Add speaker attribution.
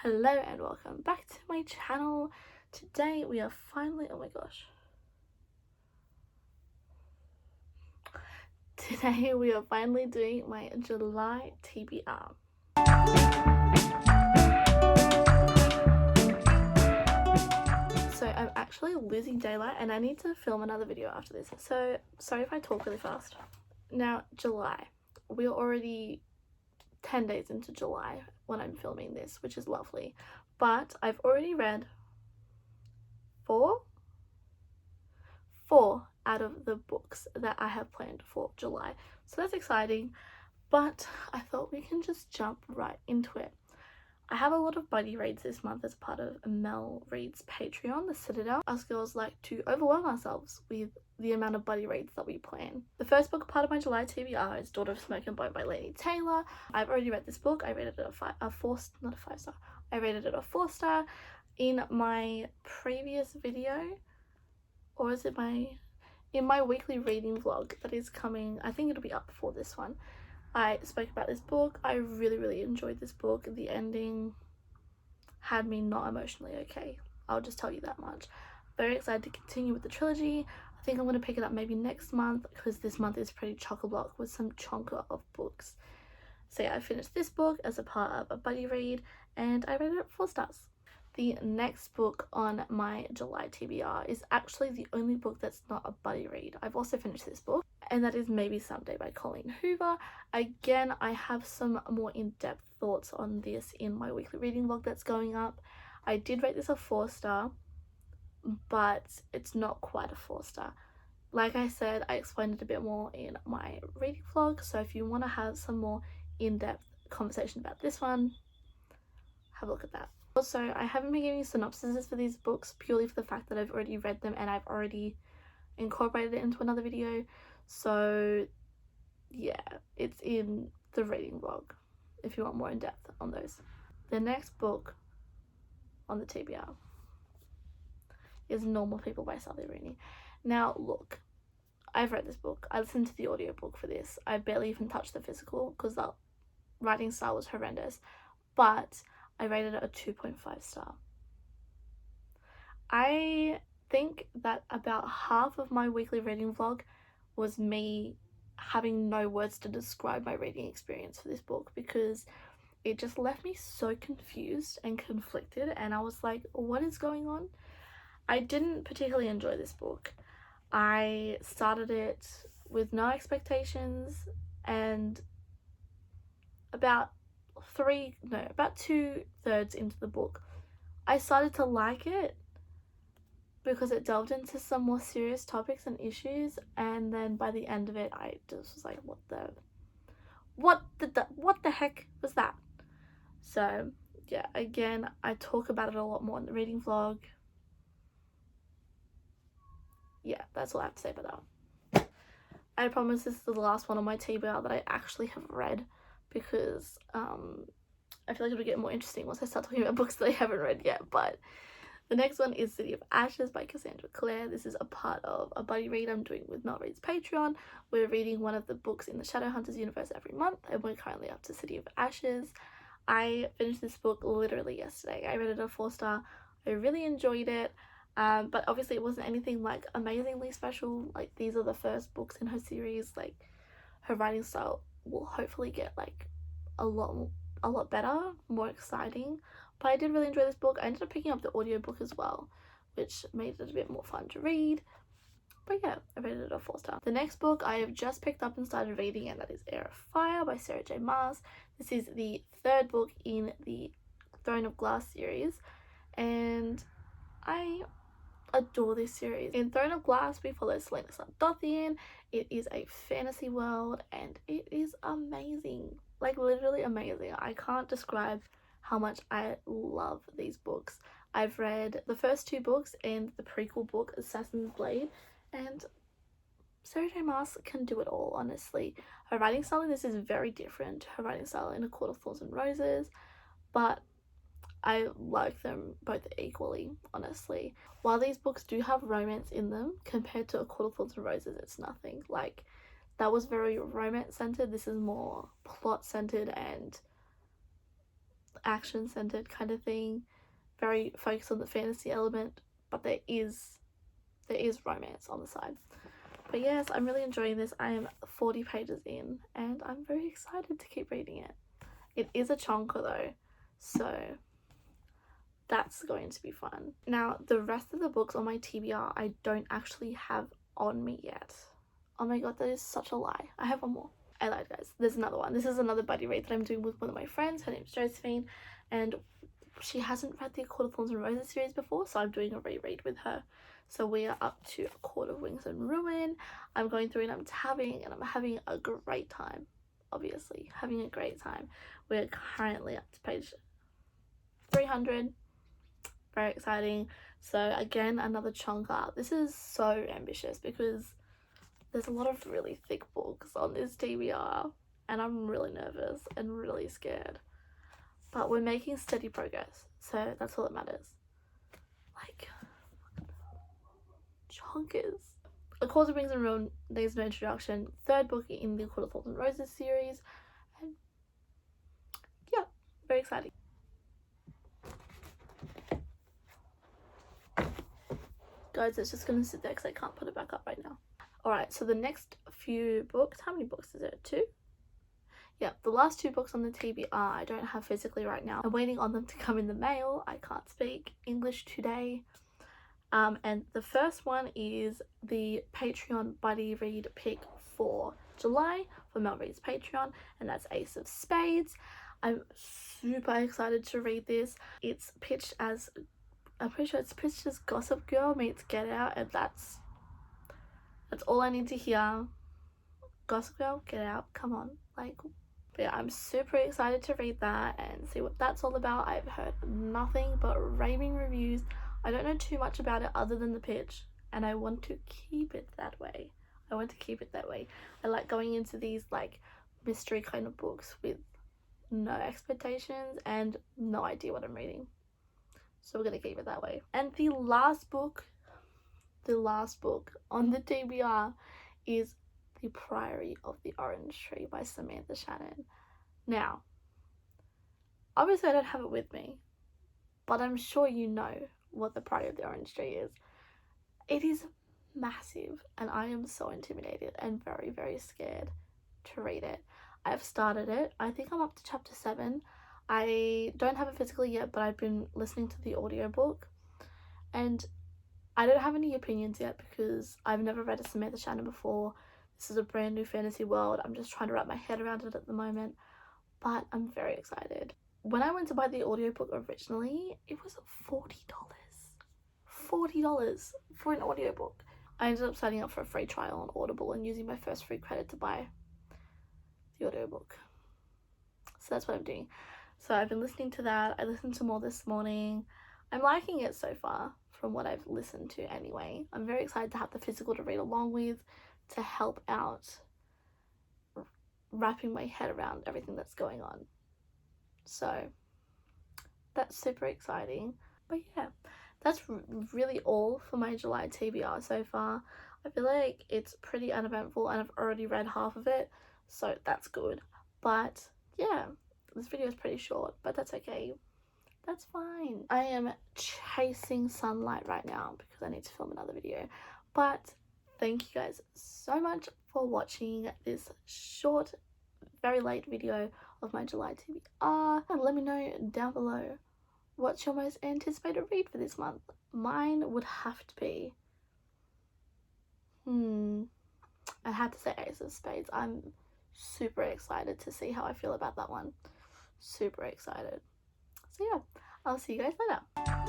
Speaker 1: Hello and welcome back to my channel. Today we are finally, oh my gosh. Today we are finally doing my July TBR. So I'm actually losing daylight and I need to film another video after this. So sorry if I talk really fast. Now, July. We're already 10 days into July when I'm filming this, which is lovely. But I've already read four out of the books that I have planned for July. So that's exciting, but I thought we can just jump right into it. I have a lot of buddy reads this month as part of Mel Reads Patreon, the Citadel. Us girls like to overwhelm ourselves with the amount of buddy reads that we plan. The first book part of my July TBR is Daughter of Smoke and Bone by Laini Taylor. I've already read this book. I rated it a 4-star. I rated it a 4-star. In my previous video, or is it in my weekly reading vlog that is coming, I think it'll be up before this one, I spoke about this book. I really enjoyed this book. The ending had me not emotionally okay. I'll just tell you that much. Very excited to continue with the trilogy. I think I'm going to pick it up maybe next month because this month is pretty chock-a-block with some chonker of books. So yeah, I finished this book as a part of a buddy read and I rated it 4 stars. The next book on my July TBR is actually the only book that's not a buddy read. I've also finished this book, and that is Maybe Someday by Colleen Hoover. Again, I have some more in-depth thoughts on this in my weekly reading vlog that's going up. I did rate this a 4-star, but it's not quite a 4-star. Like I said, I explained it a bit more in my reading vlog, so if you want to have some more in-depth conversation about this one, have a look at that. Also, I haven't been giving synopsises for these books purely for the fact that I've already read them and I've already incorporated it into another video. So yeah, it's in the reading vlog if you want more in depth on those. The next book on the TBR is Normal People by Sally Rooney. Now look, I've read this book. I listened to the audiobook for this. I barely even touched the physical because the writing style was horrendous, but I rated it a 2.5 star. I think that about half of my weekly reading vlog was me having no words to describe my reading experience for this book because it just left me so confused and conflicted, and I was like, what is going on? I didn't particularly enjoy this book. I started it with no expectations, and about 2/3 into the book I started to like it because it delved into some more serious topics and issues, and then by the end of it I just was like, what the heck was that? So yeah, again, I talk about it a lot more in the reading vlog. Yeah, that's all I have to say about that. I promise this is the last one on my TBR that I actually have read because I feel like it'll get more interesting once I start talking about books that I haven't read yet. But the next one is City of Ashes by Cassandra Clare. This is a part of a buddy read I'm doing with Mel Reads Patreon. We're reading one of the books in the Shadowhunters universe every month, and we're currently up to City of Ashes. I finished this book literally yesterday. I rated it a 4-star. I really enjoyed it, but obviously it wasn't anything like amazingly special. Like, these are the first books in her series. Like, her writing style will hopefully get like a lot better, more exciting. But I did really enjoy this book. I ended up picking up the audiobook as well, which made it a bit more fun to read. But yeah, I rated it a 4-star. The next book I have just picked up and started reading, and that is Heir of Fire by Sarah J Maas. This is the 3rd book in the Throne of Glass series, and I adore this series. In Throne of Glass, we follow Selena Sardothian. It is a fantasy world, and it is amazing. Like, literally amazing. I can't describe how much I love these books. I've read the first 2 books and the prequel book, Assassin's Blade, and Sarah J Maas can do it all, honestly. Her writing style in this is very different to her writing style in A Court of Thorns and Roses, but I like them both equally, honestly. While these books do have romance in them, compared to A Court of Thorns and Roses, it's nothing. Like, that was very romance centered. This is more plot centered and action-centered kind of thing, very focused on the fantasy element, but there is romance on the side. But yes, I'm really enjoying this. I am 40 pages in and I'm very excited to keep reading it. It is a chonker though, so that's going to be fun. Now, the rest of the books on my TBR I don't actually have on me yet. Oh my god, that is such a lie. I have one more. I lied, guys. There's another one. This is another buddy read that I'm doing with one of my friends. Her name's Josephine, and she hasn't read the A Court of Thorns and Roses series before, so I'm doing a reread with her. So we are up to A Court of Wings and Ruin. I'm going through and I'm tabbing and I'm having a great time. Obviously, having a great time. We're currently up to page 300. Very exciting. So again, another chonker. This is so ambitious because there's a lot of really thick books on this TBR and I'm really nervous and really scared. But we're making steady progress, so that's all that matters. Like, chonkers. A Court of Wings and Ruin, there's no introduction. Third book in the A Court of Thorns and Roses series. And yeah, very exciting. Guys, it's just gonna sit there because I can't put it back up right now. Alright, so the next few books, how many books is it? 2? Yeah, the last 2 books on the TBR I don't have physically right now. I'm waiting on them to come in the mail. I can't speak English today. And the first one is the Patreon buddy read pick for July for Mel Reads Patreon, and that's Ace of Spades. I'm super excited to read this. It's pitched as, I'm pretty sure it's pitched as Gossip Girl meets Get Out, and that's all I need to hear. Gossip Girl, Get Out, come on. Like, but yeah, I'm super excited to read that and see what that's all about. I've heard nothing but raving reviews. I don't know too much about it other than the pitch, and I want to keep it that way. I like going into these like mystery kind of books with no expectations and no idea what I'm reading. So we're gonna keep it that way. And the last book on the TBR is The Priory of the Orange Tree by Samantha Shannon. Now, obviously I don't have it with me, but I'm sure you know what The Priory of the Orange Tree is. It is massive and I am so intimidated and very, very scared to read it. I've started it. I think I'm up to chapter 7. I don't have it physically yet, but I've been listening to the audiobook and I don't have any opinions yet because I've never read a Samantha Shannon before. This is a brand new fantasy world. I'm just trying to wrap my head around it at the moment, but I'm very excited. When I went to buy the audiobook originally, it was $40. $40 for an audiobook. I ended up signing up for a free trial on Audible and using my first free credit to buy the audiobook. So that's what I'm doing. So I've been listening to that. I listened to more this morning. I'm liking it so far from what I've listened to anyway. I'm very excited to have the physical to read along with to help out wrapping my head around everything that's going on. So that's super exciting. But yeah, that's really all for my July TBR so far. I feel like it's pretty uneventful and I've already read half of it, so that's good. But yeah, this video is pretty short, but that's okay. That's fine. I am chasing sunlight right now because I need to film another video. But thank you guys so much for watching this short, very late video of my July TBR. And let me know down below what's your most anticipated read for this month. Mine would have to be, I had to say Ace of Spades. I'm super excited to see how I feel about that one. Super excited. So yeah, I'll see you guys later.